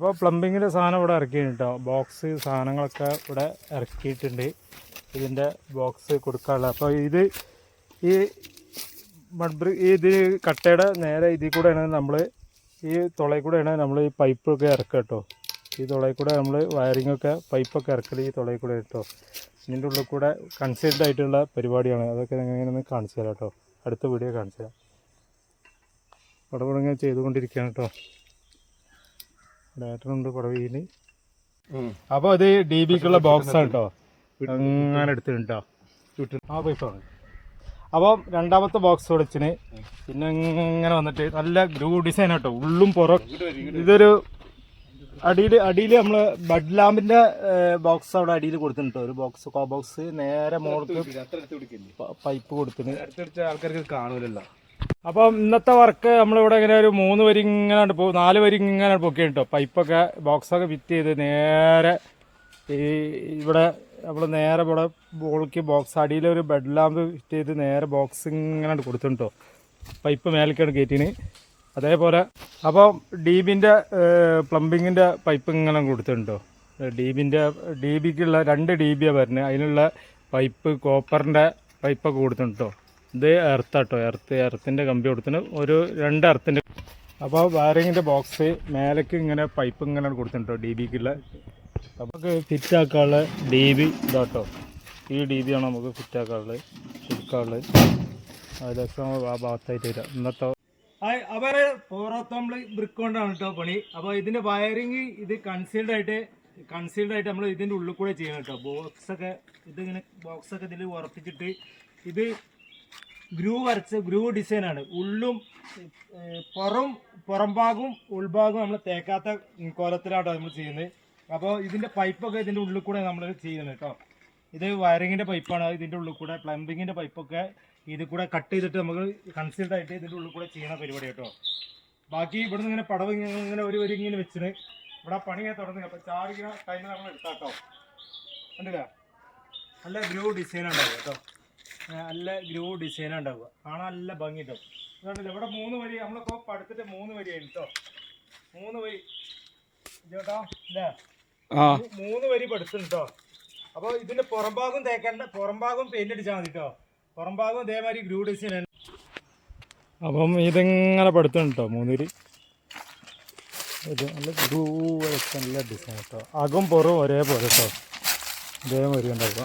അപ്പോൾ പ്ലംബിങ്ങിൻ്റെ സാധനം ഇവിടെ ഇറക്കിയിട്ടുണ്ട് കേട്ടോ. ബോക്സ് സാധനങ്ങളൊക്കെ ഇവിടെ ഇറക്കിയിട്ടുണ്ട്. ഇതിൻ്റെ ബോക്സ് കൊടുക്കാനുള്ള. അപ്പോൾ ഇത് ഈ ഇത് കട്ടയുടെ നേരെ ഇതിൽ കൂടെയാണ് നമ്മൾ ഈ തുളയിൽ കൂടെയാണ് നമ്മൾ ഈ പൈപ്പൊക്കെ ഇറക്കുക കേട്ടോ. ഈ തുളയിൽ കൂടെ നമ്മൾ വയറിങ്ങൊക്കെ പൈപ്പൊക്കെ ഇറക്കൽ ഈ തുളയിൽ കൂടെ കേട്ടോ. ഇതിൻ്റെ ഉള്ളിൽ കൂടെ കൺസീൽഡ് ആയിട്ടുള്ള പരിപാടിയാണ്. അതൊക്കെ എങ്ങനെയാണെന്ന് കാണിച്ചു തരാം കേട്ടോ. അടുത്ത വീഡിയോ കാണിച്ചു തരാം. പടപടങ്ങ ചെയ്തുകൊണ്ടിരിക്കുകയാണ് കേട്ടോ. ഡയറക്ടറുണ്ട് പടവീന്. അപ്പോൾ അത് DBക്കുള്ള ബോക്സാണ് കേട്ടോ. അങ്ങനെ എടുത്തിട്ടുണ്ടോ ആ പൈപ്പാണ്. അപ്പം രണ്ടാമത്തെ ബോക്സ് കൊടുച്ചിന്. പിന്നെ ഇങ്ങനെ വന്നിട്ട് നല്ല ഗ്രൂ ഡിസൈൻ കേട്ടോ. ഉള്ളും പുറം ഇതൊരു അടിയിൽ നമ്മൾ ബഡ് ലാമ്പിൻ്റെ ബോക്സ് അവിടെ അടിയിൽ കൊടുത്തിട്ടുണ്ട്. ഒരു ബോക്സ് ബോക്സ് നേരെ മുകളിൽ പൈപ്പ് കൊടുത്തിന്. ആൾക്കാർക്ക് കാണൂലല്ലോ. അപ്പം ഇന്നത്തെ വർക്ക് നമ്മളിവിടെ ഇങ്ങനെ ഒരു 3 വരി ഇങ്ങനെ 4 വരി ഇങ്ങനെ പൊക്കി കേട്ടോ. പൈപ്പൊക്കെ ബോക്സൊക്കെ ഫിറ്റ് ചെയ്ത് നേരെ ഇവിടെ നമ്മൾ നേരെ ഇവിടെ ബോളിക്ക് ബോക്സ് അടിയിലൊരു ബെഡ് ലാമ്പ് ഫിറ്റ് ചെയ്ത് നേരെ ബോക്സ് ഇങ്ങനെ കൊടുത്തിട്ടോ. പൈപ്പ് മേലേക്കാണ് കയറ്റിന്. അതേപോലെ അപ്പോൾ DBൻ്റെ പ്ലംബിങ്ങിൻ്റെ പൈപ്പ് ഇങ്ങനെ കൊടുത്തിട്ടുണ്ടോ. DBക്കുള്ള 2 DBയാണ് വരുന്നത്. അതിനുള്ള പൈപ്പ് കോപ്പറിൻ്റെ പൈപ്പൊക്കെ കൊടുത്തിട്ടോ. ഇത് എർത്താട്ടോ. എർത്തിൻ്റെ കമ്പി കൊടുത്തിന് ഒരു 2 എർത്തിൻ്റെ. അപ്പോൾ വയറിങ്ങിൻ്റെ ബോക്സ് മേലേക്ക് ഇങ്ങനെ പൈപ്പ് ഇങ്ങനെ കൊടുത്തിട്ടോ. DBക്കുള്ള നമുക്ക് ഫിറ്റാക്കാനുള്ള DB ഇതാട്ടോ. ഈ DBയാണ് നമുക്ക് ഫിറ്റാക്കാനുള്ളത് കൊടുക്കാനുള്ളത്. ഏകദേശം ആ ഭാഗത്തായിട്ട് വരാം ഇന്നത്തെ. അവർ പോറത്തമ്പളി ബ്രിക്ക് കൊണ്ടാണ് കേട്ടോ പണി. അപ്പോൾ ഇതിൻ്റെ വയറിങ് ഇത് കൺസീൽഡ് ആയിട്ട് നമ്മൾ ഇതിൻ്റെ ഉള്ളിൽ കൂടെ ചെയ്യണം കേട്ടോ. ബോക്സൊക്കെ ഇതിങ്ങനെ ബോക്സൊക്കെ ഇതിൽ ഉറപ്പിച്ചിട്ട് ഇത് ഗ്രൂ ഡിസൈനാണ്. ഉള്ളും പുറം ഭാഗവും ഉൾഭാഗവും നമ്മൾ തേക്കാത്ത കോലത്തിലാട്ടോ നമ്മൾ ചെയ്യുന്നത്. അപ്പോൾ ഇതിൻ്റെ പൈപ്പൊക്കെ ഇതിൻ്റെ ഉള്ളിൽ കൂടെ നമ്മൾ ചെയ്യുന്നത് കേട്ടോ. ഇത് വയറിങ്ങിൻ്റെ പൈപ്പാണ്. ഇതിൻ്റെ ഉള്ളിൽ കൂടെ പ്ലംബിങ്ങിൻ്റെ പൈപ്പൊക്കെ ഇതിൽ കൂടെ കട്ട് ചെയ്തിട്ട് നമുക്ക് കൺസീൽഡ് ആയിട്ട് ഇതിൻ്റെ ഉള്ളിൽ കൂടെ ചെയ്യണ പരിപാടി കേട്ടോ. ബാക്കി ഇവിടുന്ന് ഇങ്ങനെ പടവ് ഇങ്ങനെ ഒരു ഇങ്ങനെ വെച്ചിട്ട് ഇവിടെ പണിയെ തുടങ്ങി. അപ്പോൾ ചാർജ് ടൈമിൽ നമ്മൾ എടുത്താട്ടോ. കണ്ടില്ല നല്ല ഗ്രൂ ഡിസൈൻ ഉണ്ടാവുക കേട്ടോ. നല്ല ഗ്രൂ ഡിസൈൻ ഉണ്ടാവുക. കാണാൻ നല്ല ഭംഗി കേട്ടോ. കണ്ടില്ല ഇവിടെ 3 വരി നമ്മളിപ്പോൾ പടുത്തിട്ട് 3 വരിയായി കേട്ടോ. 3 വരി ചേട്ടാ അല്ലേ 3 വരി പടുത്തുണ്ട് കേട്ടോ. അപ്പോൾ ഇതിൻ്റെ പുറംഭാഗം തേക്കേണ്ട, പുറംഭാഗം പെയിൻ്റ് അടിച്ചാൽ മതി കേട്ടോ. പുറംഭാഗം ഇതേമാതിരി ഗ്രൂ ഡിസൈൻ. അപ്പം ഇതിങ്ങനെ പടുത്തുണ്ട് കേട്ടോ 3 വരി. ഇത് നല്ല ഗ്രൂ നല്ല ഡിസൈൻ കേട്ടോ. അകം പുറവും ഒരേപോലെ കേട്ടോ. ഇതേമാതിരി ഉണ്ടാവുക.